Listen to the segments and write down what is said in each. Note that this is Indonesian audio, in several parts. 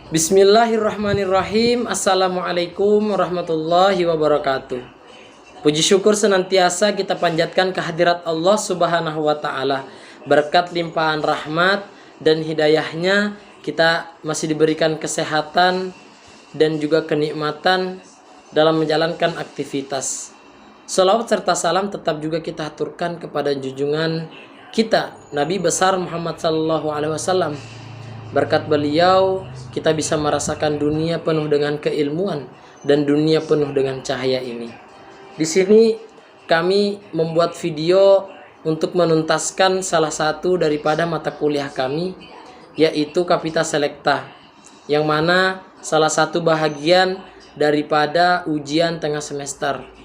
Bismillahirrahmanirrahim. Assalamualaikum warahmatullahi wabarakatuh. Puji syukur senantiasa kita panjatkan kehadirat Allah Subhanahu wa ta'ala. Berkat limpahan rahmat dan hidayahnya, kita masih diberikan kesehatan dan juga kenikmatan dalam menjalankan aktivitas. Salawat serta salam tetap juga kita aturkan kepada junjungan kita, Nabi besar Muhammad SAW. Berkat beliau, kita bisa merasakan dunia penuh dengan keilmuan dan dunia penuh dengan cahaya ini. Di sini kami membuat video untuk menuntaskan salah satu daripada mata kuliah kami, yaitu Kapita Selecta, yang mana salah satu bahagian daripada ujian tengah semester.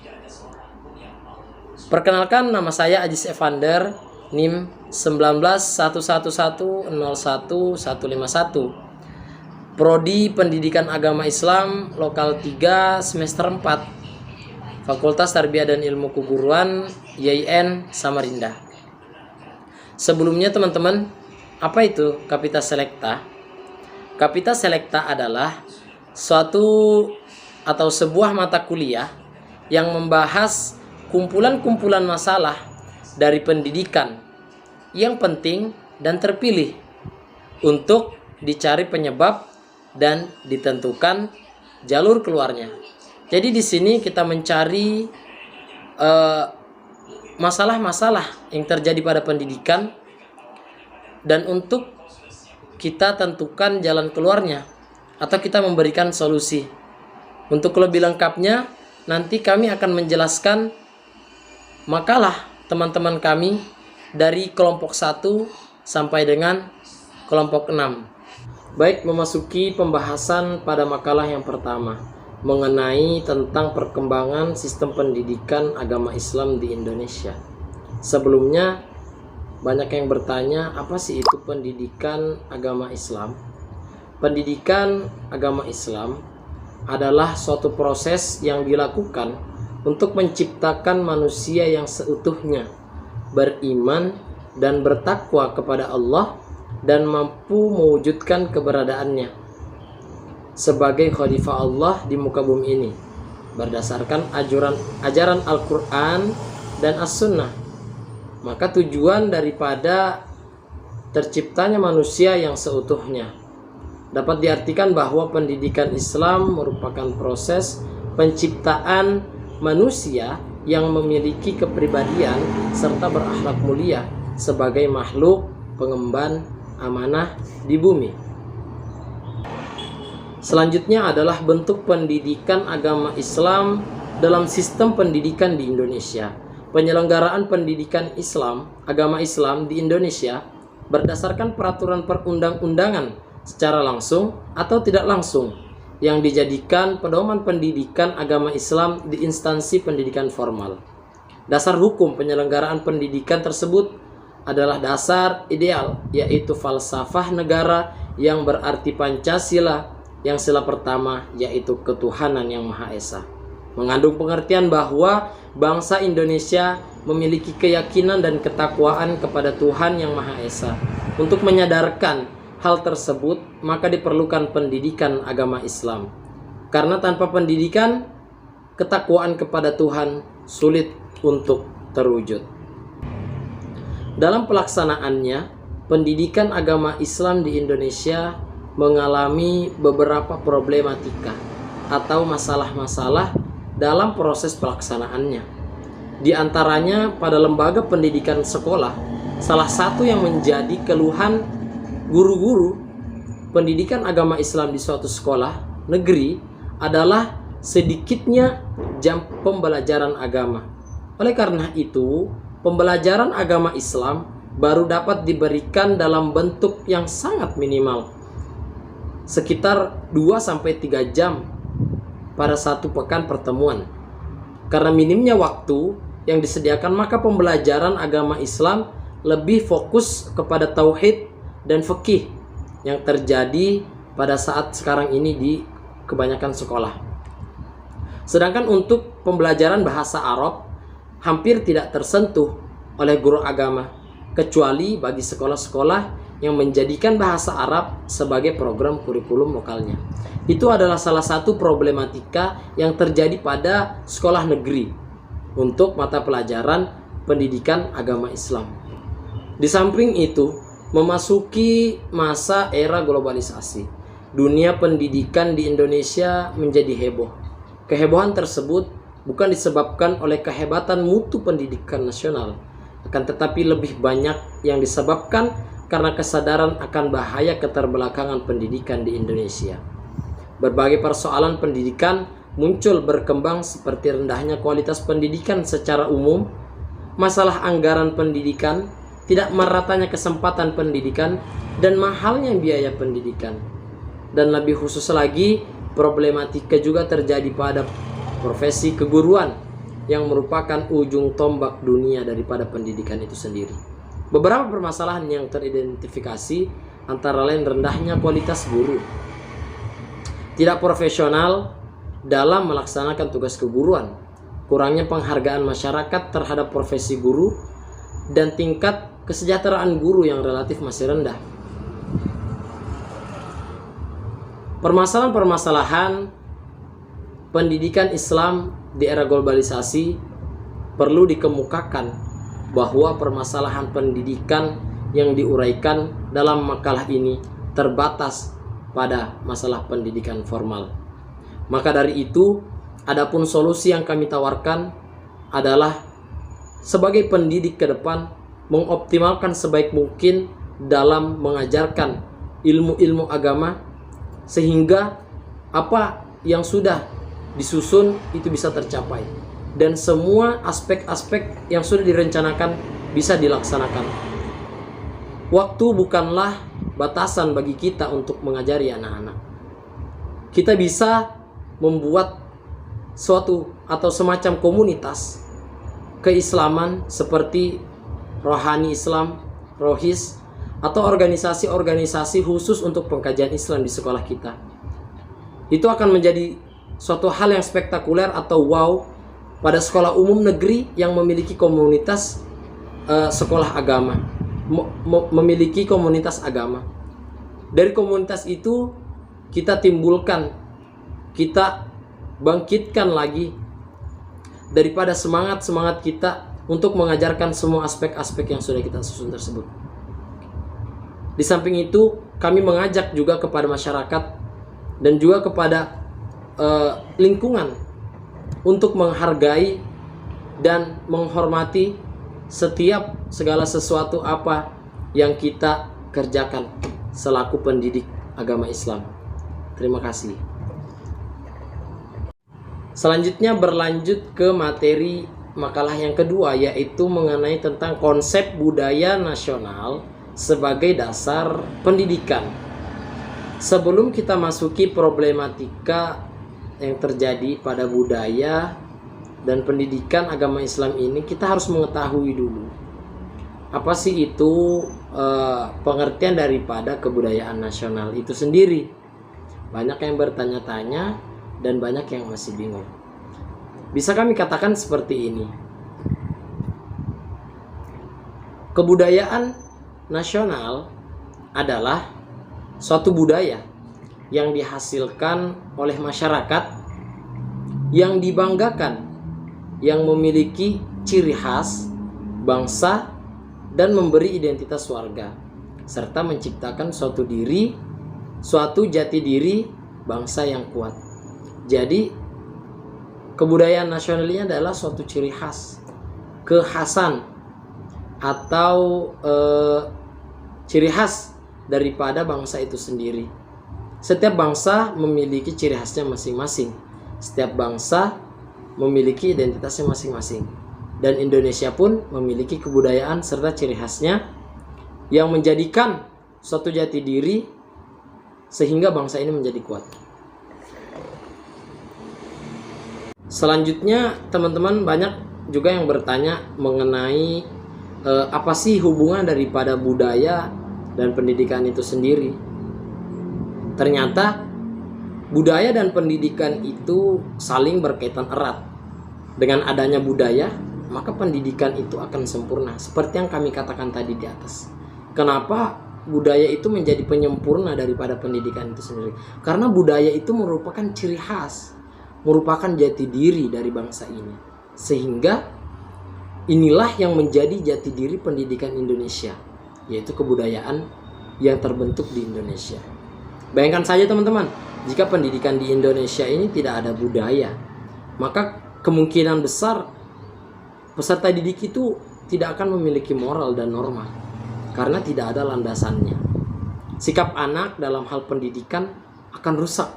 Perkenalkan, nama saya Ajis Evander, NIM 1911101151. Prodi Pendidikan Agama Islam Lokal 3 semester 4, Fakultas Tarbiyah dan Ilmu Keguruan YIN Samarinda. Sebelumnya teman-teman, apa itu Kapita Selecta? Kapita Selecta adalah suatu atau sebuah mata kuliah yang membahas kumpulan-kumpulan masalah dari pendidikan yang penting dan terpilih untuk dicari penyebab dan ditentukan jalur keluarnya. Jadi di sini kita mencari masalah-masalah yang terjadi pada pendidikan dan untuk kita tentukan jalan keluarnya atau kita memberikan solusi. Untuk lebih lengkapnya, nanti kami akan menjelaskan makalah teman-teman kami dari kelompok 1 sampai dengan kelompok 6. Baik, memasuki pembahasan pada makalah yang pertama mengenai tentang perkembangan sistem pendidikan agama Islam di Indonesia. Sebelumnya, banyak yang bertanya, apa sih itu pendidikan agama Islam? Pendidikan agama Islam adalah suatu proses yang dilakukan untuk menciptakan manusia yang seutuhnya beriman dan bertakwa kepada Allah dan mampu mewujudkan keberadaannya sebagai khalifah Allah di muka bumi ini berdasarkan ajaran Al-Quran dan As-Sunnah. Maka tujuan daripada terciptanya manusia yang seutuhnya dapat diartikan bahwa pendidikan Islam merupakan proses penciptaan manusia yang memiliki kepribadian serta berakhlak mulia sebagai makhluk pengemban amanah di bumi. Selanjutnya adalah bentuk pendidikan agama Islam dalam sistem pendidikan di Indonesia. Penyelenggaraan pendidikan Islam, agama Islam di Indonesia berdasarkan peraturan perundang-undangan secara langsung atau tidak langsung yang dijadikan pedoman pendidikan agama Islam di instansi pendidikan formal. Dasar hukum penyelenggaraan pendidikan tersebut adalah dasar ideal, yaitu falsafah negara yang berarti Pancasila, yang sila pertama yaitu ketuhanan yang Maha Esa. Mengandung pengertian bahwa bangsa Indonesia memiliki keyakinan dan ketakwaan kepada Tuhan yang Maha Esa. Untuk menyadarkan hal tersebut, maka diperlukan pendidikan agama Islam. Karena tanpa pendidikan, ketakwaan kepada Tuhan sulit untuk terwujud. Dalam pelaksanaannya, pendidikan agama Islam di Indonesia mengalami beberapa problematika atau masalah-masalah dalam proses pelaksanaannya. Di antaranya pada lembaga pendidikan sekolah, salah satu yang menjadi keluhan guru-guru pendidikan agama Islam di suatu sekolah negeri adalah sedikitnya jam pembelajaran agama. Oleh karena itu, pembelajaran agama Islam baru dapat diberikan dalam bentuk yang sangat minimal, sekitar 2-3 jam pada satu pekan pertemuan. Karena minimnya waktu yang disediakan, maka pembelajaran agama Islam lebih fokus kepada tauhid dan fikih yang terjadi pada saat sekarang ini di kebanyakan sekolah. Sedangkan untuk pembelajaran bahasa Arab hampir tidak tersentuh oleh guru agama, kecuali bagi sekolah-sekolah yang menjadikan bahasa Arab sebagai program kurikulum lokalnya. Itu adalah salah satu problematika yang terjadi pada sekolah negeri untuk mata pelajaran pendidikan agama Islam. Di samping itu, memasuki masa era globalisasi, dunia pendidikan di Indonesia menjadi heboh. Kehebohan tersebut bukan disebabkan oleh kehebatan mutu pendidikan nasional, akan tetapi lebih banyak yang disebabkan karena kesadaran akan bahaya keterbelakangan pendidikan di Indonesia. Berbagai persoalan pendidikan muncul berkembang seperti rendahnya kualitas pendidikan secara umum, masalah anggaran pendidikan, tidak meratanya kesempatan pendidikan, dan mahalnya biaya pendidikan. Dan lebih khusus lagi, problematika juga terjadi pada profesi keguruan yang merupakan ujung tombak dunia daripada pendidikan itu sendiri. Beberapa permasalahan yang teridentifikasi antara lain rendahnya kualitas guru, tidak profesional dalam melaksanakan tugas keguruan, kurangnya penghargaan masyarakat terhadap profesi guru, dan tingkat kesejahteraan guru yang relatif masih rendah. Permasalahan-permasalahan pendidikan Islam di era globalisasi perlu dikemukakan bahwa permasalahan pendidikan yang diuraikan dalam makalah ini terbatas pada masalah pendidikan formal. Maka dari itu, adapun solusi yang kami tawarkan adalah sebagai pendidik ke depan mengoptimalkan sebaik mungkin dalam mengajarkan ilmu-ilmu agama sehingga apa yang sudah disusun itu bisa tercapai dan semua aspek-aspek yang sudah direncanakan bisa dilaksanakan. Waktu bukanlah batasan bagi kita untuk mengajari anak-anak. Kita bisa membuat suatu atau semacam komunitas keislaman seperti Rohani Islam, Rohis, atau organisasi-organisasi khusus untuk pengkajian Islam di sekolah kita. Itu akan menjadi suatu hal yang spektakuler atau wow pada sekolah umum negeri yang memiliki komunitas sekolah agama, memiliki komunitas agama. Dari komunitas itu kita timbulkan, kita bangkitkan lagi daripada semangat-semangat kita untuk mengajarkan semua aspek-aspek yang sudah kita susun tersebut. Di samping itu, kami mengajak juga kepada masyarakat dan juga kepada lingkungan untuk menghargai dan menghormati setiap segala sesuatu apa yang kita kerjakan selaku pendidik agama Islam. Terima kasih. Selanjutnya berlanjut ke materi makalah yang kedua, yaitu mengenai tentang konsep budaya nasional sebagai dasar pendidikan. Sebelum kita masuki problematika yang terjadi pada budaya dan pendidikan agama Islam ini, kita harus mengetahui dulu apa sih itu pengertian daripada kebudayaan nasional itu sendiri. Banyak yang bertanya-tanya dan banyak yang masih bingung. Bisa kami katakan seperti ini. Kebudayaan nasional adalah suatu budaya yang dihasilkan oleh masyarakat yang dibanggakan, yang memiliki ciri khas bangsa dan memberi identitas warga, serta menciptakan suatu diri, suatu jati diri bangsa yang kuat. Jadi kebudayaan nasional ini adalah suatu ciri khas, kekhasan atau ciri khas daripada bangsa itu sendiri. Setiap bangsa memiliki ciri khasnya masing-masing. Setiap bangsa memiliki identitasnya masing-masing. Dan Indonesia pun memiliki kebudayaan serta ciri khasnya yang menjadikan suatu jati diri sehingga bangsa ini menjadi kuat. Selanjutnya, teman-teman banyak juga yang bertanya mengenai apa sih hubungan daripada budaya dan pendidikan itu sendiri. Ternyata budaya dan pendidikan itu saling berkaitan erat. Dengan adanya budaya, maka pendidikan itu akan sempurna. Seperti yang kami katakan tadi di atas. Kenapa budaya itu menjadi penyempurna daripada pendidikan itu sendiri? Karena budaya itu merupakan ciri khas, merupakan jati diri dari bangsa ini. Sehingga inilah yang menjadi jati diri pendidikan Indonesia, yaitu kebudayaan yang terbentuk di Indonesia. Bayangkan saja teman-teman, jika pendidikan di Indonesia ini tidak ada budaya, maka kemungkinan besar peserta didik itu tidak akan memiliki moral dan norma, karena tidak ada landasannya. Sikap anak dalam hal pendidikan akan rusak.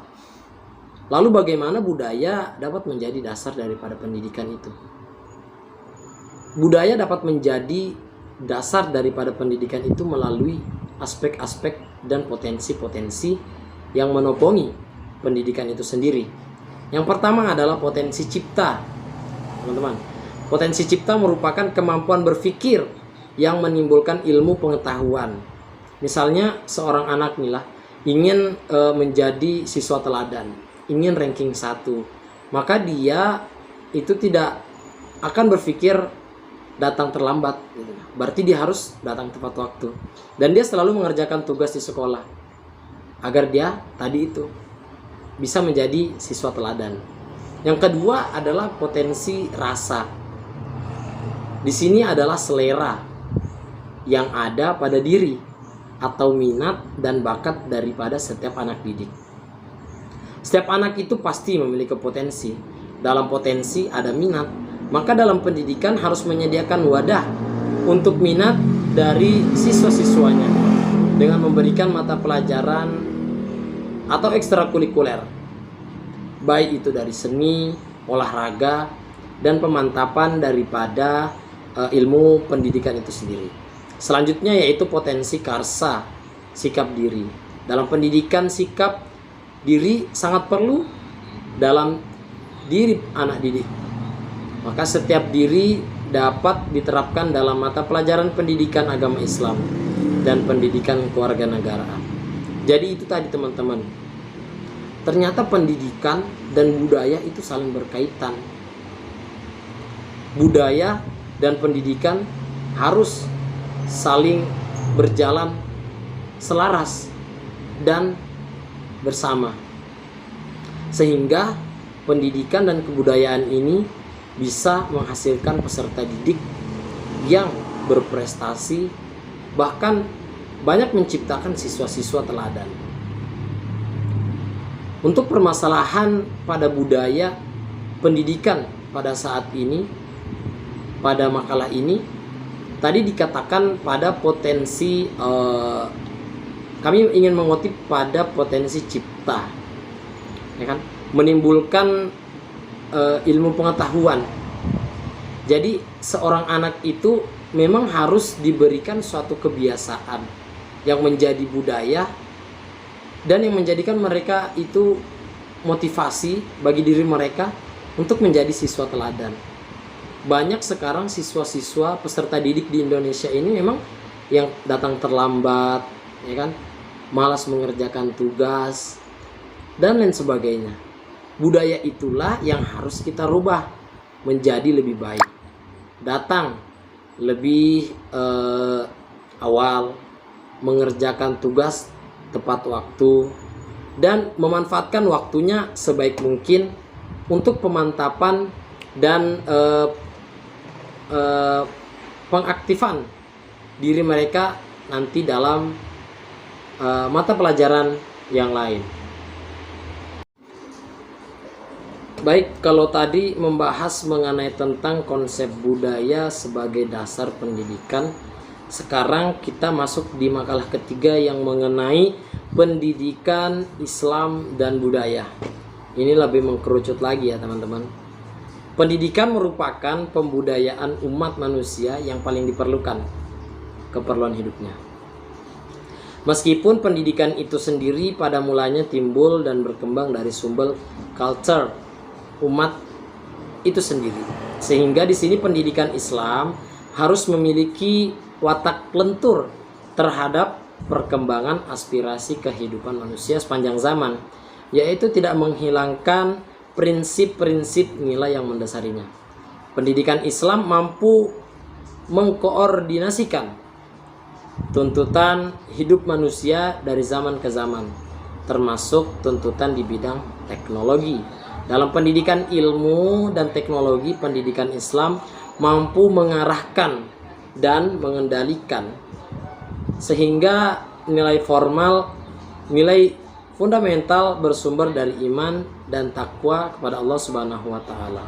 Lalu bagaimana budaya dapat menjadi dasar daripada pendidikan itu? Budaya dapat menjadi dasar daripada pendidikan itu melalui aspek-aspek dan potensi-potensi yang menoponi pendidikan itu sendiri. Yang pertama adalah potensi cipta. Teman-teman, potensi cipta merupakan kemampuan berpikir yang menimbulkan ilmu pengetahuan. Misalnya seorang anak nih lah ingin menjadi siswa teladan, ingin ranking 1, maka dia itu tidak akan berpikir datang terlambat, berarti dia harus datang tepat waktu, dan dia selalu mengerjakan tugas di sekolah agar dia tadi itu bisa menjadi siswa teladan. Yang kedua adalah potensi rasa. Di sini adalah selera yang ada pada diri atau minat dan bakat daripada setiap anak didik. Setiap anak itu pasti memiliki potensi. Dalam potensi ada minat, maka dalam pendidikan harus menyediakan wadah untuk minat dari siswa-siswanya dengan memberikan mata pelajaran atau ekstrakurikuler, baik itu dari seni, olahraga, dan pemantapan daripada ilmu pendidikan itu sendiri. Selanjutnya yaitu potensi karsa, sikap diri. Dalam pendidikan, sikap diri sangat perlu dalam diri anak didik. Maka setiap diri dapat diterapkan dalam mata pelajaran pendidikan agama Islam dan pendidikan kewarganegaraan. Jadi itu tadi teman-teman. Ternyata pendidikan dan budaya itu saling berkaitan. Budaya dan pendidikan harus saling berjalan selaras dan bersama. Sehingga pendidikan dan kebudayaan ini bisa menghasilkan peserta didik yang berprestasi, bahkan banyak menciptakan siswa-siswa teladan. Untuk permasalahan pada budaya pendidikan pada saat ini, pada makalah ini, tadi dikatakan pada potensi, kami ingin mengutip pada potensi cipta, ya kan? Menimbulkan ilmu pengetahuan. Jadi seorang anak itu memang harus diberikan suatu kebiasaan yang menjadi budaya dan yang menjadikan mereka itu motivasi bagi diri mereka untuk menjadi siswa teladan. Banyak sekarang siswa-siswa peserta didik di Indonesia ini memang yang datang terlambat, ya kan, malas mengerjakan tugas dan lain sebagainya. Budaya itulah yang harus kita rubah menjadi lebih baik. Datang lebih awal, mengerjakan tugas tepat waktu, dan memanfaatkan waktunya sebaik mungkin untuk pemantapan dan pengaktifan diri mereka nanti dalam mata pelajaran yang lain. Baik, kalau tadi membahas mengenai tentang konsep budaya sebagai dasar pendidikan, sekarang kita masuk di makalah ketiga yang mengenai pendidikan Islam dan budaya. Ini lebih mengkerucut lagi ya teman-teman. Pendidikan merupakan pembudayaan umat manusia yang paling diperlukan keperluan hidupnya. Meskipun pendidikan itu sendiri pada mulanya timbul dan berkembang dari sumber culture umat itu sendiri, sehingga di sini pendidikan Islam harus memiliki watak lentur terhadap perkembangan aspirasi kehidupan manusia sepanjang zaman, yaitu tidak menghilangkan prinsip-prinsip nilai yang mendasarinya. Pendidikan Islam mampu mengkoordinasikan tuntutan hidup manusia dari zaman ke zaman, termasuk tuntutan di bidang teknologi. Dalam pendidikan ilmu dan teknologi, pendidikan Islam mampu mengarahkan dan mengendalikan sehingga nilai formal, nilai fundamental bersumber dari iman dan takwa kepada Allah Subhanahu wa taala.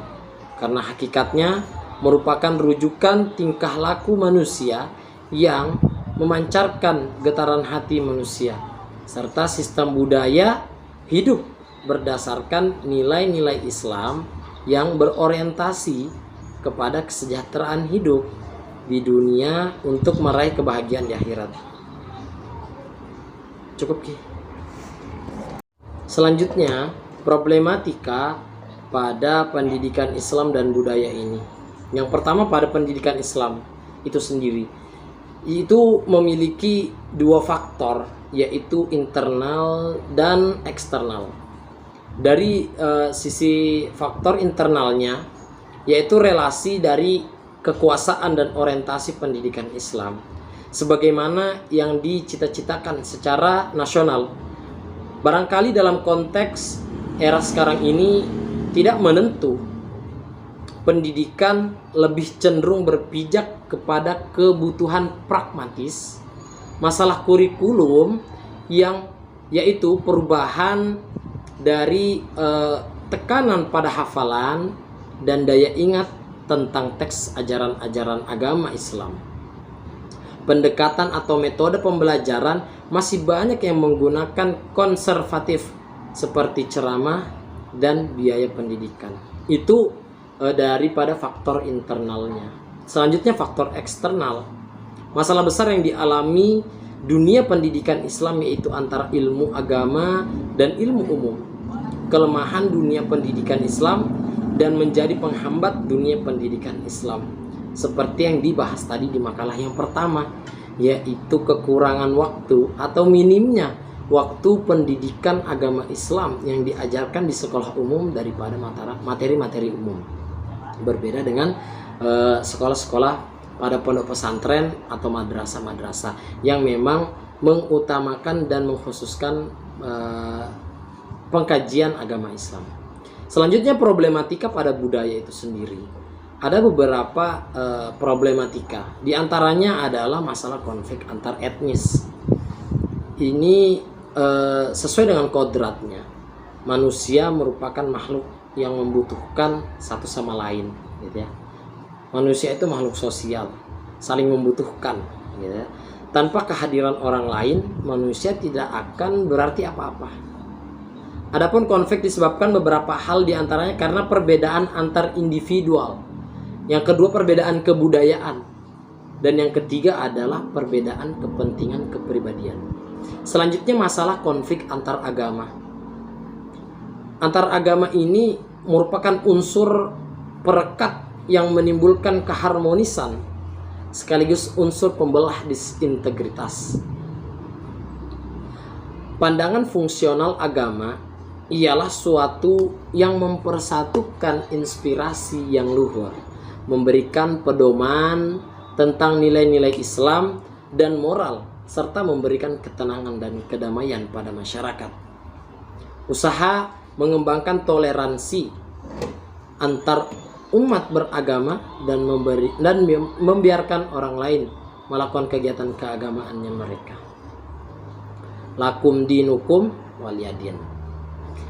Karena hakikatnya merupakan rujukan tingkah laku manusia yang memancarkan getaran hati manusia, serta sistem budaya hidup berdasarkan nilai-nilai Islam yang berorientasi kepada kesejahteraan hidup di dunia untuk meraih kebahagiaan di akhirat. Cukup Ki. Selanjutnya, problematika pada pendidikan Islam dan budaya ini. Yang pertama, pada pendidikan Islam itu sendiri itu memiliki dua faktor, yaitu internal dan eksternal. Dari sisi faktor internalnya, yaitu relasi dari kekuasaan dan orientasi pendidikan Islam sebagaimana yang dicita-citakan secara nasional. Barangkali dalam konteks era sekarang ini tidak menentu. Pendidikan lebih cenderung berpijak kepada kebutuhan pragmatis, masalah kurikulum yang yaitu perubahan dari tekanan pada hafalan dan daya ingat tentang teks ajaran-ajaran agama Islam. Pendekatan atau metode pembelajaran masih banyak yang menggunakan konservatif seperti ceramah dan biaya pendidikan. Itu daripada faktor internalnya. Selanjutnya faktor eksternal. Masalah besar yang dialami dunia pendidikan Islam yaitu antara ilmu agama dan ilmu umum. Kelemahan dunia pendidikan Islam dan menjadi penghambat dunia pendidikan Islam. Seperti yang dibahas tadi di makalah yang pertama, yaitu kekurangan waktu atau minimnya waktu pendidikan agama Islam yang diajarkan di sekolah umum daripada materi-materi umum. Berbeda dengan sekolah-sekolah pada pondok pesantren atau madrasah-madrasah yang memang mengutamakan dan mengkhususkan pengkajian agama Islam. Selanjutnya problematika pada budaya itu sendiri. Ada beberapa problematika. Di antaranya adalah masalah konflik antar etnis. Ini sesuai dengan kodratnya. Manusia merupakan makhluk yang membutuhkan satu sama lain, gitu ya. Manusia itu makhluk sosial, saling membutuhkan, gitu ya. Tanpa kehadiran orang lain, manusia tidak akan berarti apa-apa. Adapun konflik disebabkan beberapa hal, diantaranya karena perbedaan antar individual. Yang kedua, perbedaan kebudayaan. Dan yang ketiga adalah perbedaan kepentingan kepribadian. Selanjutnya masalah konflik antar agama. Antar agama ini merupakan unsur perekat yang menimbulkan keharmonisan sekaligus unsur pembelah disintegritas. Pandangan fungsional agama ialah suatu yang mempersatukan inspirasi yang luhur, memberikan pedoman tentang nilai-nilai Islam dan moral, serta memberikan ketenangan dan kedamaian pada masyarakat. Usaha mengembangkan toleransi antar umat beragama dan membiarkan orang lain melakukan kegiatan keagamaannya mereka. Lakum dinukum waliyadin.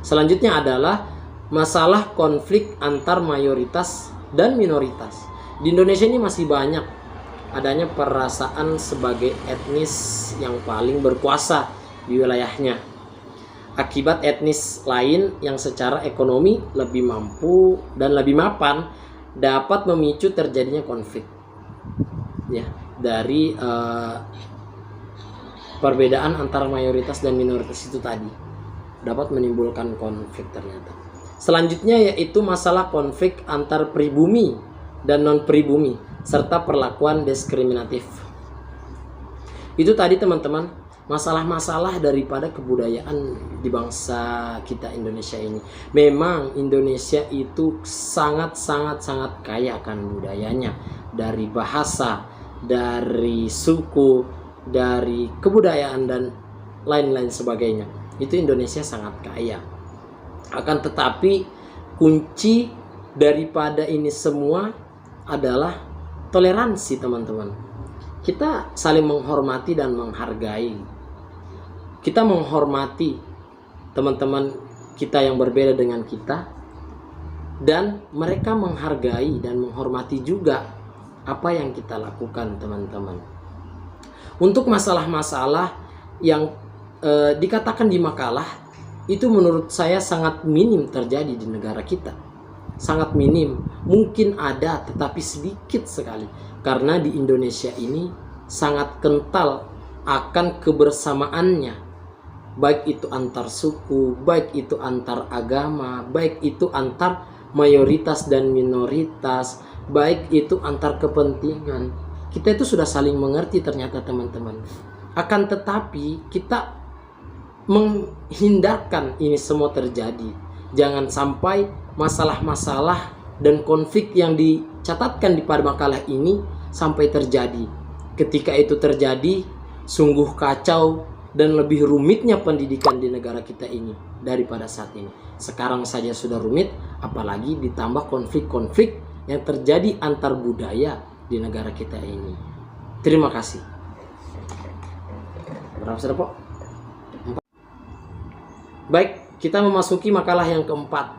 Selanjutnya adalah masalah konflik antar mayoritas dan minoritas. Di Indonesia ini masih banyak adanya perasaan sebagai etnis yang paling berkuasa di wilayahnya. Akibat etnis lain yang secara ekonomi lebih mampu dan lebih mapan dapat memicu terjadinya konflik. Ya, dari perbedaan antara mayoritas dan minoritas itu tadi dapat menimbulkan konflik ternyata. Selanjutnya yaitu masalah konflik antar pribumi dan non pribumi serta perlakuan diskriminatif. Itu tadi teman-teman masalah-masalah daripada kebudayaan di bangsa kita Indonesia ini. Memang Indonesia itu sangat kaya akan budayanya, dari bahasa, dari suku, dari kebudayaan dan lain-lain sebagainya. Itu Indonesia sangat kaya. Akan tetapi kunci daripada ini semua adalah toleransi, teman-teman. Kita saling menghormati dan menghargai. Kita menghormati teman-teman kita yang berbeda dengan kita, dan mereka menghargai dan menghormati juga apa yang kita lakukan, teman-teman. Untuk masalah-masalah yang dikatakan di makalah, itu menurut saya sangat minim terjadi di negara kita. Sangat minim. Mungkin ada, tetapi sedikit sekali. Karena di Indonesia ini sangat kental akan kebersamaannya. Baik itu antar suku, baik itu antar agama, baik itu antar mayoritas dan minoritas, baik itu antar kepentingan. Kita itu sudah saling mengerti ternyata, teman-teman. Akan tetapi kita menghindarkan ini semua terjadi. Jangan sampai masalah-masalah dan konflik yang dicatatkan di pada makalah ini sampai terjadi. Ketika itu terjadi, sungguh kacau dan lebih rumitnya pendidikan di negara kita ini daripada saat ini. Sekarang saja sudah rumit, apalagi ditambah konflik-konflik yang terjadi antar budaya di negara kita ini. Terima kasih. Berapa sudah, Pak? Baik, kita memasuki makalah yang keempat,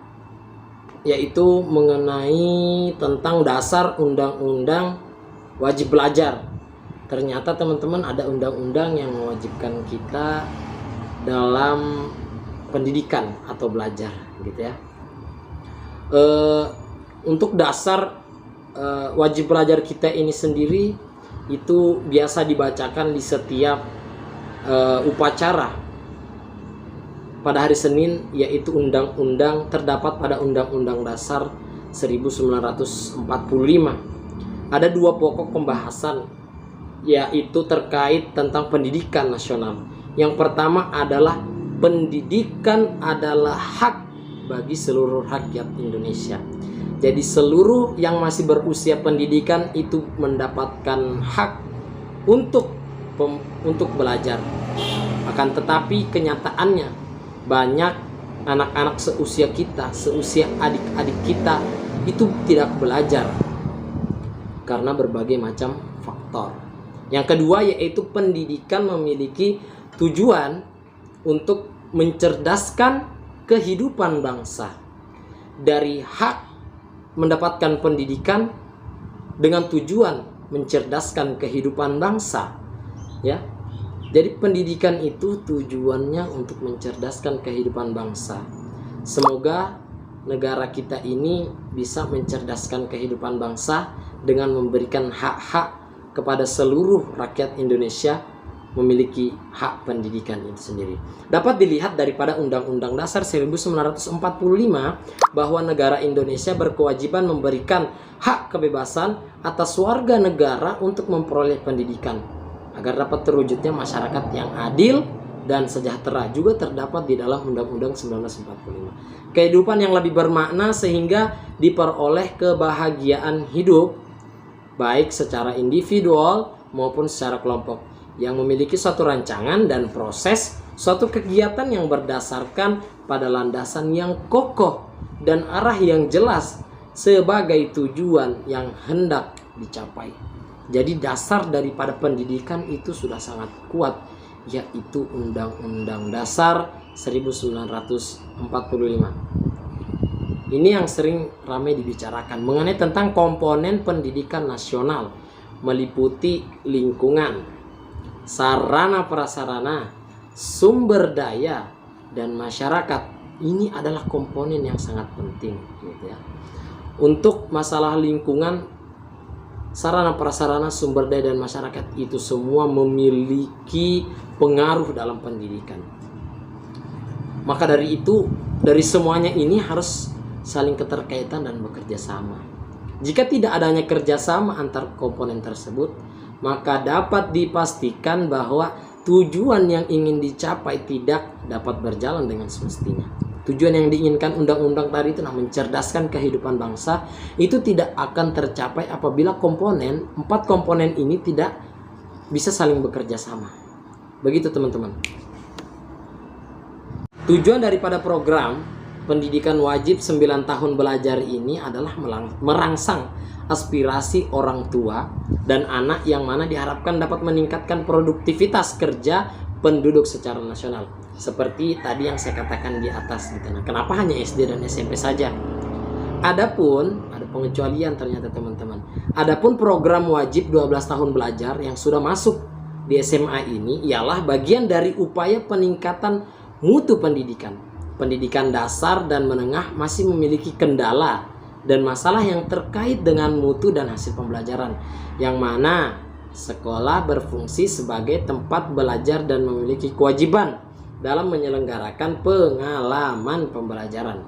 yaitu mengenai tentang dasar undang-undang wajib belajar. Ternyata teman-teman ada undang-undang yang mewajibkan kita dalam pendidikan atau belajar, gitu ya. Untuk dasar wajib belajar kita ini sendiri itu biasa dibacakan di setiap upacara pada hari Senin, yaitu undang-undang terdapat pada Undang-Undang Dasar 1945. Ada dua pokok pembahasan, yaitu terkait tentang pendidikan nasional. Yang pertama adalah pendidikan adalah hak bagi seluruh rakyat Indonesia. Jadi seluruh yang masih berusia pendidikan itu mendapatkan hak untuk belajar. Akan tetapi kenyataannya banyak anak-anak seusia kita, seusia adik-adik kita itu tidak belajar karena berbagai macam faktor. Yang kedua yaitu pendidikan memiliki tujuan untuk mencerdaskan kehidupan bangsa. Dari hak mendapatkan pendidikan dengan tujuan mencerdaskan kehidupan bangsa, ya. Jadi pendidikan itu tujuannya untuk mencerdaskan kehidupan bangsa. Semoga negara kita ini bisa mencerdaskan kehidupan bangsa dengan memberikan hak-hak kepada seluruh rakyat Indonesia memiliki hak pendidikan itu sendiri. Dapat dilihat daripada Undang-Undang Dasar 1945 bahwa negara Indonesia berkewajiban memberikan hak kebebasan atas warga negara untuk memperoleh pendidikan agar dapat terwujudnya masyarakat yang adil dan sejahtera, juga terdapat di dalam Undang-Undang 1945. Kehidupan yang lebih bermakna sehingga diperoleh kebahagiaan hidup baik secara individual maupun secara kelompok, yang memiliki suatu rancangan dan proses suatu kegiatan yang berdasarkan pada landasan yang kokoh dan arah yang jelas sebagai tujuan yang hendak dicapai. Jadi dasar daripada pendidikan itu sudah sangat kuat, yaitu Undang-Undang Dasar 1945. Ini yang sering ramai dibicarakan mengenai tentang komponen pendidikan nasional, meliputi lingkungan, sarana prasarana, sumber daya, dan masyarakat. Ini adalah komponen yang sangat penting, gitu ya. Untuk masalah lingkungan, sarana prasarana, sumber daya, dan masyarakat itu semua memiliki pengaruh dalam pendidikan. Maka dari itu, dari semuanya ini harus saling keterkaitan dan bekerja sama. Jika tidak adanya kerjasama antar komponen tersebut, maka dapat dipastikan bahwa tujuan yang ingin dicapai tidak dapat berjalan dengan semestinya. Tujuan yang diinginkan undang-undang tadi itu mencerdaskan kehidupan bangsa itu tidak akan tercapai apabila empat komponen ini tidak bisa saling bekerja sama. Begitu teman-teman. Tujuan daripada program pendidikan wajib 9 tahun belajar ini adalah merangsang aspirasi orang tua dan anak yang mana diharapkan dapat meningkatkan produktivitas kerja penduduk secara nasional. Seperti tadi yang saya katakan di atas gitu. Nah, kenapa hanya SD dan SMP saja? Adapun ada pengecualian ternyata teman-teman. Adapun program wajib 12 tahun belajar yang sudah masuk di SMA ini ialah bagian dari upaya peningkatan mutu pendidikan. Pendidikan dasar dan menengah masih memiliki kendala dan masalah yang terkait dengan mutu dan hasil pembelajaran, yang mana sekolah berfungsi sebagai tempat belajar dan memiliki kewajiban dalam menyelenggarakan pengalaman pembelajaran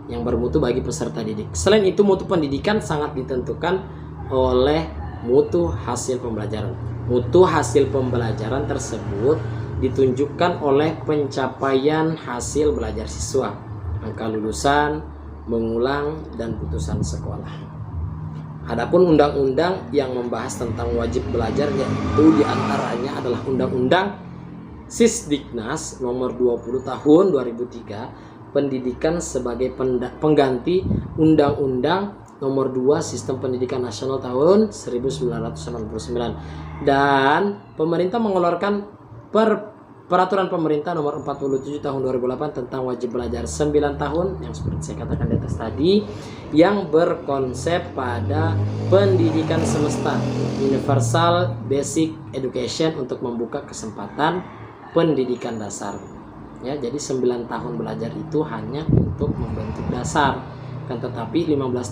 yang bermutu bagi peserta didik. Selain itu, mutu pendidikan sangat ditentukan oleh mutu hasil pembelajaran. Mutu hasil pembelajaran tersebut ditunjukkan oleh pencapaian hasil belajar siswa, angka lulusan, mengulang, dan putusan sekolah. Adapun undang-undang yang membahas tentang wajib belajar yaitu diantaranya adalah Undang-Undang Sisdiknas nomor 20 tahun 2003, pendidikan sebagai pengganti Undang-Undang nomor 2 Sistem Pendidikan Nasional tahun 1999, dan pemerintah mengeluarkan Peraturan Pemerintah nomor 47 tahun 2008 tentang wajib belajar 9 tahun yang seperti saya katakan di atas tadi, yang berkonsep pada pendidikan semesta, universal basic education, untuk membuka kesempatan pendidikan dasar. Ya, jadi 9 tahun belajar itu hanya untuk membentuk dasar, kan, tetapi 12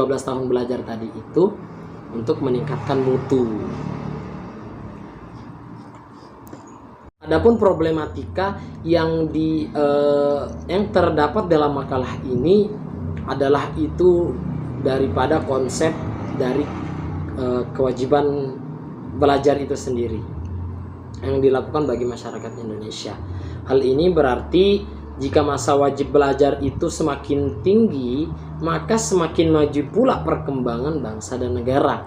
tahun belajar tadi itu untuk meningkatkan mutu. Adapun problematika yang terdapat dalam makalah ini adalah itu daripada konsep dari kewajiban belajar itu sendiri yang dilakukan bagi masyarakat Indonesia. Hal ini berarti jika masa wajib belajar itu semakin tinggi, maka semakin maju pula perkembangan bangsa dan negara,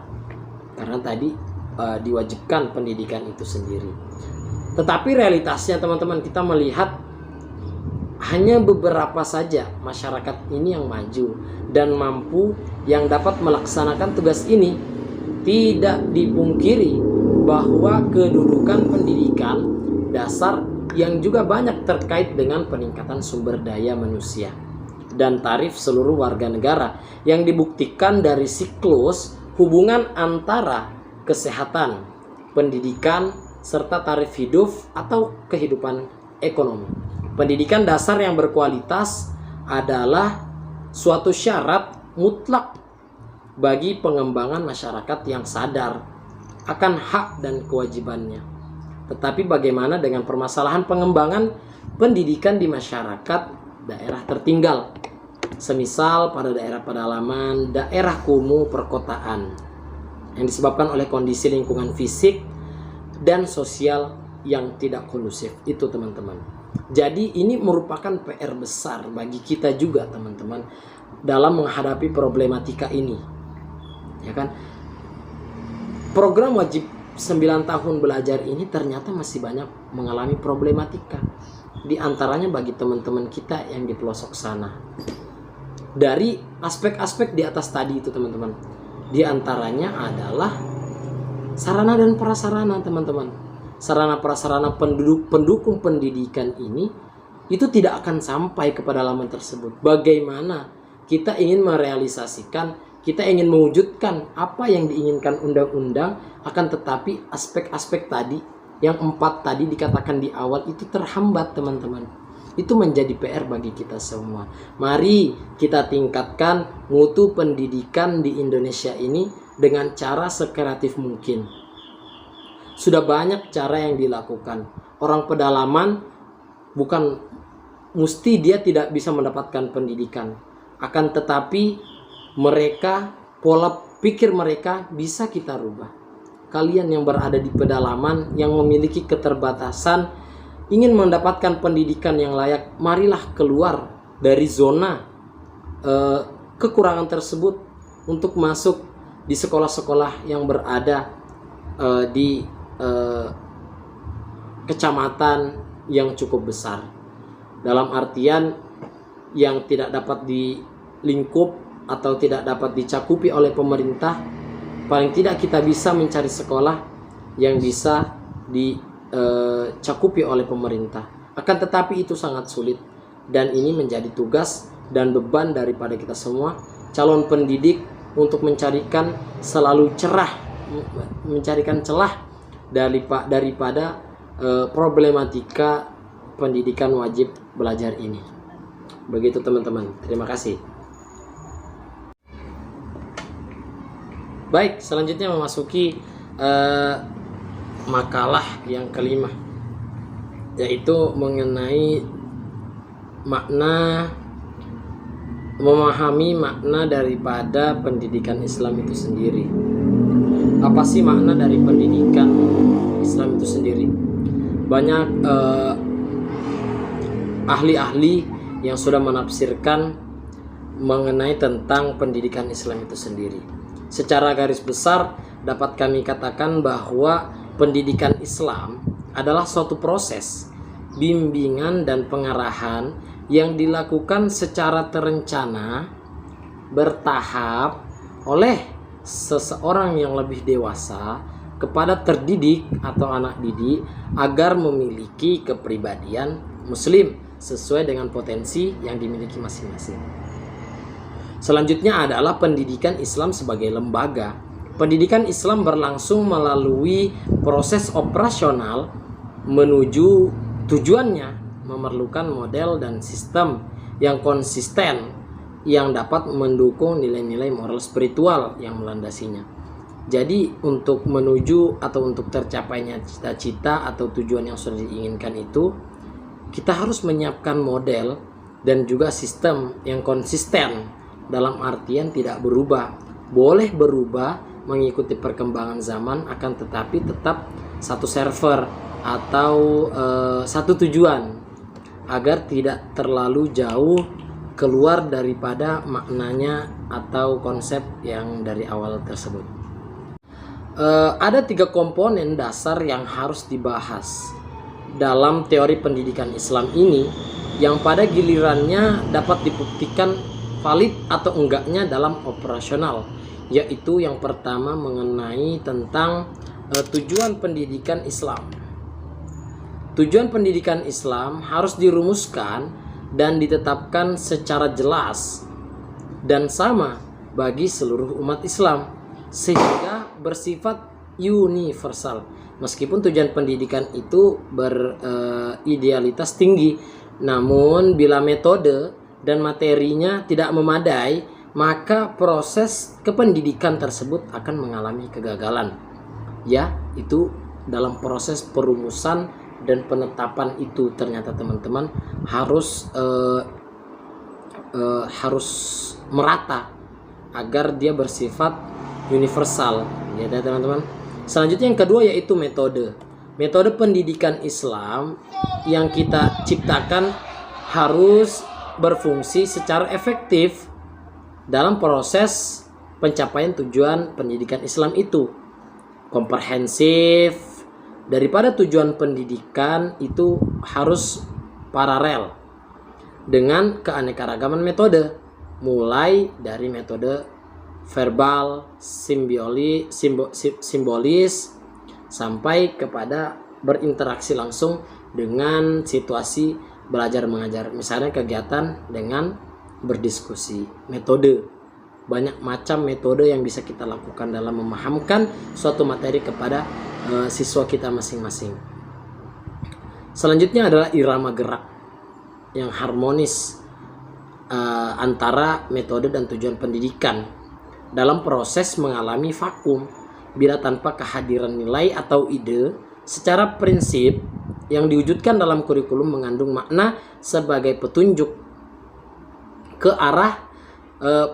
karena tadi diwajibkan pendidikan itu sendiri. Tetapi realitasnya teman-teman, kita melihat hanya beberapa saja masyarakat ini yang maju dan mampu yang dapat melaksanakan tugas ini. Tidak dipungkiri bahwa kedudukan pendidikan dasar yang juga banyak terkait dengan peningkatan sumber daya manusia dan tarif seluruh warga negara yang dibuktikan dari siklus hubungan antara kesehatan, pendidikan, serta tarif hidup atau kehidupan ekonomi. Pendidikan dasar yang berkualitas adalah suatu syarat mutlak bagi pengembangan masyarakat yang sadar akan hak dan kewajibannya. Tetapi bagaimana dengan permasalahan pengembangan pendidikan di masyarakat daerah tertinggal, semisal pada daerah pedalaman, daerah kumuh, perkotaan, yang disebabkan oleh kondisi lingkungan fisik dan sosial yang tidak kondusif itu teman-teman. Jadi ini merupakan PR besar bagi kita juga teman-teman dalam menghadapi problematika ini, ya kan. Program wajib 9 tahun belajar ini ternyata masih banyak mengalami problematika, di antaranya bagi teman-teman kita yang di pelosok sana. Dari aspek-aspek di atas tadi itu teman-teman, di antaranya adalah sarana dan prasarana teman-teman. Sarana prasarana pendukung pendidikan ini itu tidak akan sampai ke pedalaman tersebut. Bagaimana kita ingin merealisasikan, kita ingin mewujudkan apa yang diinginkan undang-undang, akan tetapi aspek-aspek tadi yang 4 tadi dikatakan di awal itu terhambat teman-teman. Itu menjadi PR bagi kita semua. Mari kita tingkatkan mutu pendidikan di Indonesia ini dengan cara sekreatif mungkin. Sudah banyak cara yang dilakukan. Orang pedalaman bukan mesti dia tidak bisa mendapatkan pendidikan, akan tetapi mereka, pola pikir mereka bisa kita rubah. kalian yang berada di pedalaman, yang memiliki keterbatasan, ingin mendapatkan pendidikan yang layak, marilah keluar dari zona kekurangan tersebut untuk masuk di sekolah-sekolah yang berada di kecamatan yang cukup besar. Dalam artian yang tidak dapat dilingkup atau tidak dapat dicakupi oleh pemerintah, paling tidak kita bisa mencari sekolah yang bisa dicakupi oleh pemerintah. Akan tetapi itu sangat sulit, dan ini menjadi tugas dan beban daripada kita semua calon pendidik untuk mencarikan selalu mencarikan celah daripada problematika pendidikan wajib belajar ini. Begitu teman-teman, terima kasih. Baik, selanjutnya memasuki makalah yang kelima, yaitu mengenai memahami makna daripada pendidikan Islam itu sendiri. Apa sih makna dari pendidikan Islam itu sendiri? Banyak ahli-ahli yang sudah menafsirkan mengenai tentang pendidikan Islam itu sendiri. Secara garis besar dapat kami katakan bahwa pendidikan Islam adalah suatu proses bimbingan dan pengarahan yang dilakukan secara terencana, bertahap oleh seseorang yang lebih dewasa kepada terdidik atau anak didik agar memiliki kepribadian muslim sesuai dengan potensi yang dimiliki masing-masing. Selanjutnya adalah pendidikan Islam sebagai lembaga. Pendidikan Islam berlangsung melalui proses operasional menuju tujuannya, memerlukan model dan sistem yang konsisten yang dapat mendukung nilai-nilai moral spiritual yang melandasinya. Jadi untuk menuju atau untuk tercapainya cita-cita atau tujuan yang sudah diinginkan itu, kita harus menyiapkan model dan juga sistem yang konsisten, dalam artian tidak berubah. Boleh berubah mengikuti perkembangan zaman, akan tetapi tetap satu server atau satu tujuan, agar tidak terlalu jauh keluar daripada maknanya atau konsep yang dari awal tersebut. Ada 3 komponen dasar yang harus dibahas dalam teori pendidikan Islam ini, yang pada gilirannya dapat dibuktikan valid atau enggaknya dalam operasional, yaitu yang pertama mengenai tentang tujuan pendidikan Islam. Tujuan pendidikan Islam harus dirumuskan dan ditetapkan secara jelas dan sama bagi seluruh umat Islam, sehingga bersifat universal. Meskipun tujuan pendidikan itu beridealitas tinggi, namun bila metode dan materinya tidak memadai, maka proses kependidikan tersebut akan mengalami kegagalan. Ya, itu dalam proses perumusan dan penetapan itu ternyata teman-teman harus merata agar dia bersifat universal, ya teman-teman. Selanjutnya yang kedua yaitu metode. Metode pendidikan Islam yang kita ciptakan harus berfungsi secara efektif dalam proses pencapaian tujuan pendidikan Islam itu. Komprehensif daripada tujuan pendidikan itu harus paralel dengan keanekaragaman metode, mulai dari metode verbal, simbolis, sampai kepada berinteraksi langsung dengan situasi belajar mengajar. Misalnya kegiatan dengan berdiskusi. Metode, banyak macam metode yang bisa kita lakukan dalam memahamkan suatu materi kepada siswa kita masing-masing. Selanjutnya adalah irama gerak yang harmonis antara metode dan tujuan pendidikan. Dalam proses mengalami vakum bila tanpa kehadiran nilai atau ide, secara prinsip yang diwujudkan dalam kurikulum mengandung makna sebagai petunjuk ke arah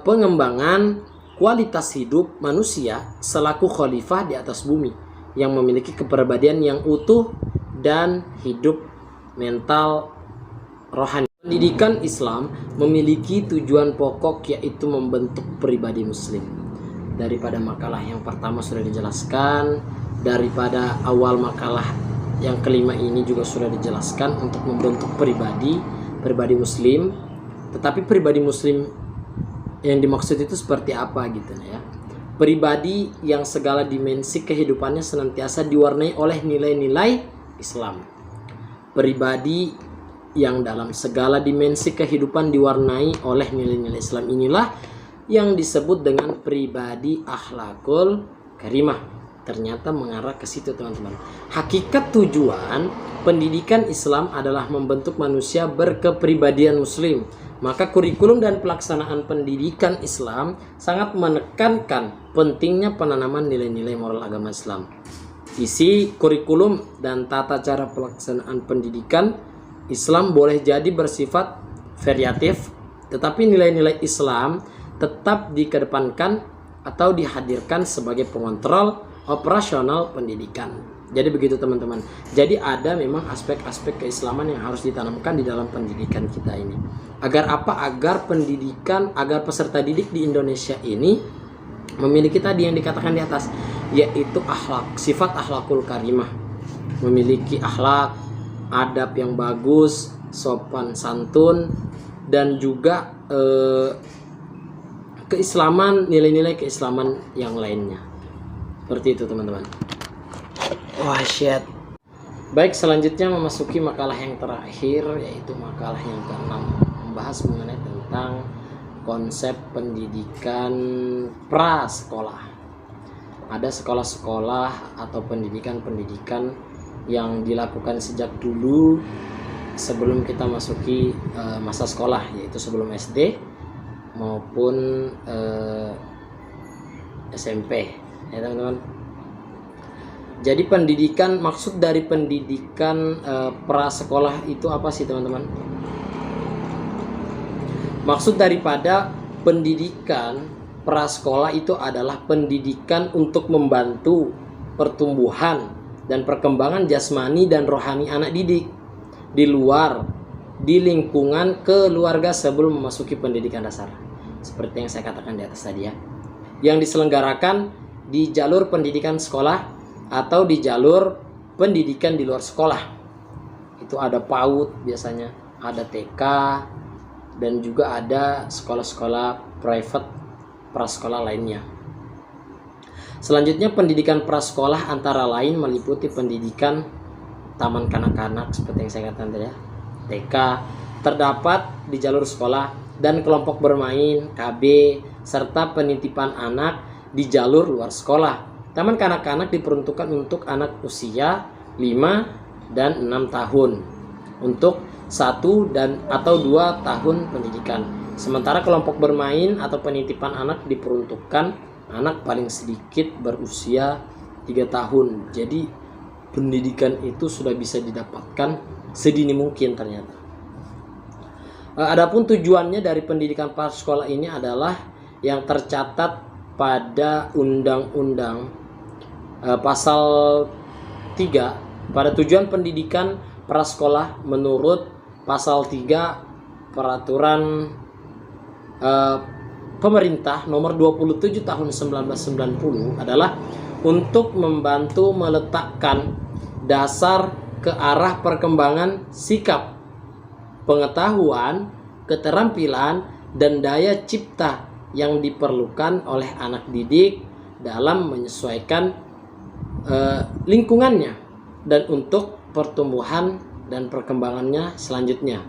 pengembangan kualitas hidup manusia selaku khalifah di atas bumi. yang memiliki kepribadian yang utuh dan hidup mental rohani. Pendidikan Islam memiliki tujuan pokok, yaitu membentuk pribadi muslim. Daripada makalah yang pertama sudah dijelaskan, daripada awal makalah yang kelima ini juga sudah dijelaskan untuk membentuk pribadi muslim. Tetapi pribadi muslim yang dimaksud itu seperti apa gitu ya? Pribadi yang segala dimensi kehidupannya senantiasa diwarnai oleh nilai-nilai Islam. Pribadi yang dalam segala dimensi kehidupan diwarnai oleh nilai-nilai Islam inilah yang disebut dengan pribadi akhlakul karimah. Ternyata mengarah ke situ, teman-teman. Hakikat tujuan pendidikan Islam adalah membentuk manusia berkepribadian muslim. Maka kurikulum dan pelaksanaan pendidikan Islam sangat menekankan pentingnya penanaman nilai-nilai moral agama Islam. Isi kurikulum dan tata cara pelaksanaan pendidikan Islam boleh jadi bersifat variatif, tetapi nilai-nilai Islam tetap dikedepankan atau dihadirkan sebagai pengontrol operasional pendidikan. Jadi begitu, teman-teman. Jadi ada memang aspek-aspek keislaman yang harus ditanamkan di dalam pendidikan kita ini. Agar apa? Agar peserta didik di Indonesia ini memiliki tadi yang dikatakan di atas, yaitu akhlak, sifat akhlakul karimah. Memiliki akhlak, adab yang bagus, sopan santun, dan juga keislaman, nilai-nilai keislaman yang lainnya. Seperti itu, teman-teman. Wah, shit. Baik, selanjutnya memasuki makalah yang terakhir, yaitu makalah yang ke-6, membahas mengenai tentang konsep pendidikan prasekolah. Ada sekolah-sekolah atau pendidikan-pendidikan yang dilakukan sejak dulu sebelum kita masuki masa sekolah, yaitu sebelum SD maupun SMP, ya teman-teman. Jadi maksud dari pendidikan prasekolah itu apa sih, teman-teman? Maksud daripada pendidikan prasekolah itu adalah pendidikan untuk membantu pertumbuhan dan perkembangan jasmani dan rohani anak didik di lingkungan keluarga sebelum memasuki pendidikan dasar. Seperti yang saya katakan di atas tadi ya. Yang diselenggarakan di jalur pendidikan sekolah atau di jalur pendidikan di luar sekolah. Itu ada PAUD biasanya, ada TK, dan juga ada sekolah-sekolah private prasekolah lainnya. Selanjutnya, pendidikan prasekolah antara lain meliputi pendidikan taman kanak-kanak seperti yang saya katakan tadi ya, TK, terdapat di jalur sekolah, dan kelompok bermain KB, serta penitipan anak di jalur luar sekolah. Taman kanak-kanak diperuntukkan untuk anak usia 5 dan 6 tahun untuk 1 dan atau 2 tahun pendidikan. Sementara kelompok bermain atau penitipan anak diperuntukkan anak paling sedikit berusia 3 tahun. Jadi pendidikan itu sudah bisa didapatkan sedini mungkin ternyata. Adapun tujuannya dari pendidikan prasekolah ini adalah yang tercatat pada Undang-Undang pasal 3 pada tujuan pendidikan prasekolah menurut pasal 3 peraturan pemerintah nomor 27 tahun 1990 adalah untuk membantu meletakkan dasar ke arah perkembangan sikap, pengetahuan, keterampilan, dan daya cipta yang diperlukan oleh anak didik dalam menyesuaikan lingkungannya dan untuk pertumbuhan dan perkembangannya selanjutnya.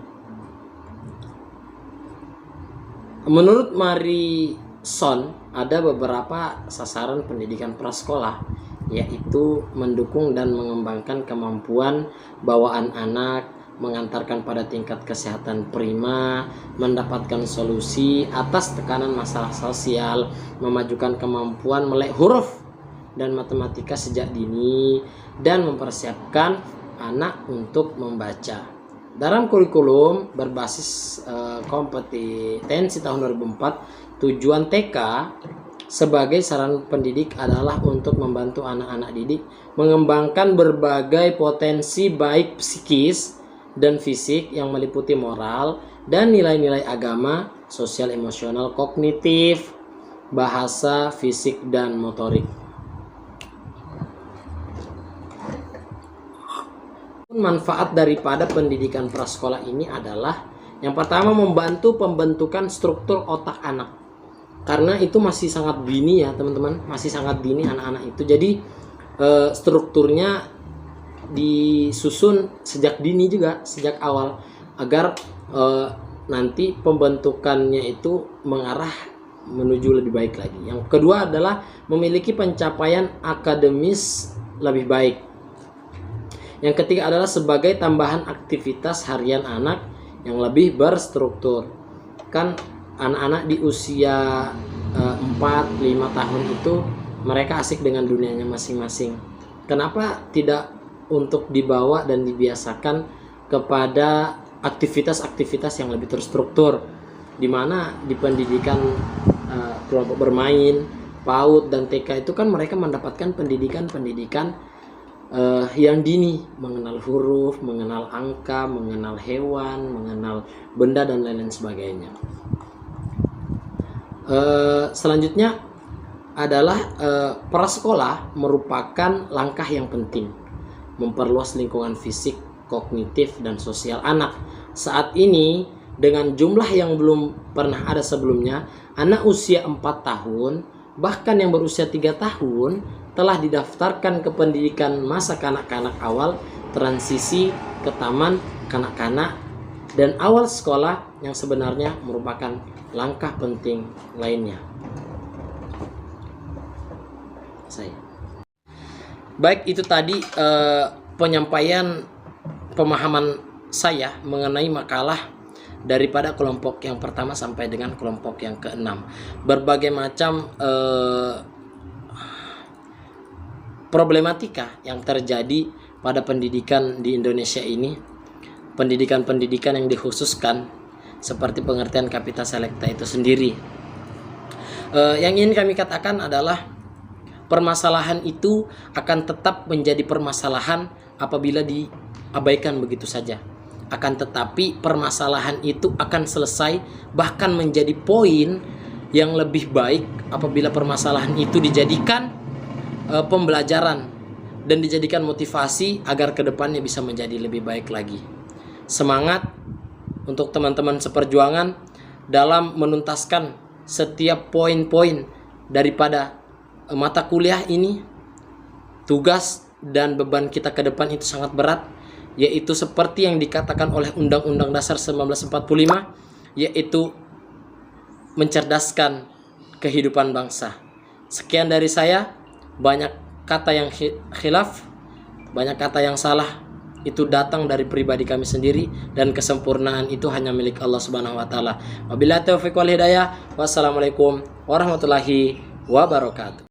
Menurut Marison, ada beberapa sasaran pendidikan prasekolah, yaitu mendukung dan mengembangkan kemampuan bawaan anak, mengantarkan pada tingkat kesehatan prima, mendapatkan solusi atas tekanan masalah sosial, memajukan kemampuan melek huruf dan matematika sejak dini, dan mempersiapkan anak untuk membaca. Dalam kurikulum berbasis kompetensi tahun 2004, tujuan TK sebagai saran pendidik adalah untuk membantu anak-anak didik mengembangkan berbagai potensi baik psikis dan fisik yang meliputi moral dan nilai-nilai agama, sosial, emosional, kognitif, bahasa, fisik, dan motorik. Manfaat daripada pendidikan prasekolah ini adalah yang pertama, membantu pembentukan struktur otak anak. Karena itu masih sangat dini ya teman-teman, masih sangat dini anak-anak itu. Jadi strukturnya disusun sejak dini juga, sejak awal, agar nanti pembentukannya itu mengarah menuju lebih baik lagi. Yang kedua adalah memiliki pencapaian akademis lebih baik. Yang ketiga adalah sebagai tambahan aktivitas harian anak yang lebih berstruktur. Kan anak-anak di usia 4-5 tahun itu mereka asik dengan dunianya masing-masing. Kenapa tidak untuk dibawa dan dibiasakan kepada aktivitas-aktivitas yang lebih terstruktur, di mana di pendidikan kelompok bermain, PAUD dan TK itu kan mereka mendapatkan pendidikan yang dini, mengenal huruf, mengenal angka, mengenal hewan, mengenal benda dan lain-lain sebagainya. Selanjutnya adalah prasekolah merupakan langkah yang penting memperluas lingkungan fisik, kognitif, dan sosial anak. Saat ini dengan jumlah yang belum pernah ada sebelumnya, anak usia 4 tahun bahkan yang berusia 3 tahun telah didaftarkan ke pendidikan masa kanak-kanak awal, transisi ke taman kanak-kanak, dan awal sekolah yang sebenarnya merupakan langkah penting lainnya. Baik, itu tadi penyampaian pemahaman saya mengenai makalah daripada kelompok yang pertama sampai dengan kelompok yang ke-6. Berbagai macam problematika yang terjadi pada pendidikan di Indonesia ini, pendidikan-pendidikan yang dikhususkan seperti pengertian Kapita Selecta itu sendiri. Yang ingin kami katakan adalah permasalahan itu akan tetap menjadi permasalahan apabila diabaikan begitu saja. Akan tetapi permasalahan itu akan selesai, bahkan menjadi poin yang lebih baik apabila permasalahan itu dijadikan pembelajaran dan dijadikan motivasi agar kedepannya bisa menjadi lebih baik lagi. Semangat untuk teman-teman seperjuangan dalam menuntaskan setiap poin-poin daripada mata kuliah ini. Tugas dan beban kita ke depan itu sangat berat, yaitu seperti yang dikatakan oleh Undang-Undang Dasar 1945, yaitu mencerdaskan kehidupan bangsa. Sekian dari saya. Banyak kata yang khilaf, banyak kata yang salah, itu datang dari pribadi kami sendiri, dan kesempurnaan itu hanya milik Allah Subhanahu wa taala. Wabillahi taufiq wal hidayah. Wassalamualaikum warahmatullahi wabarakatuh.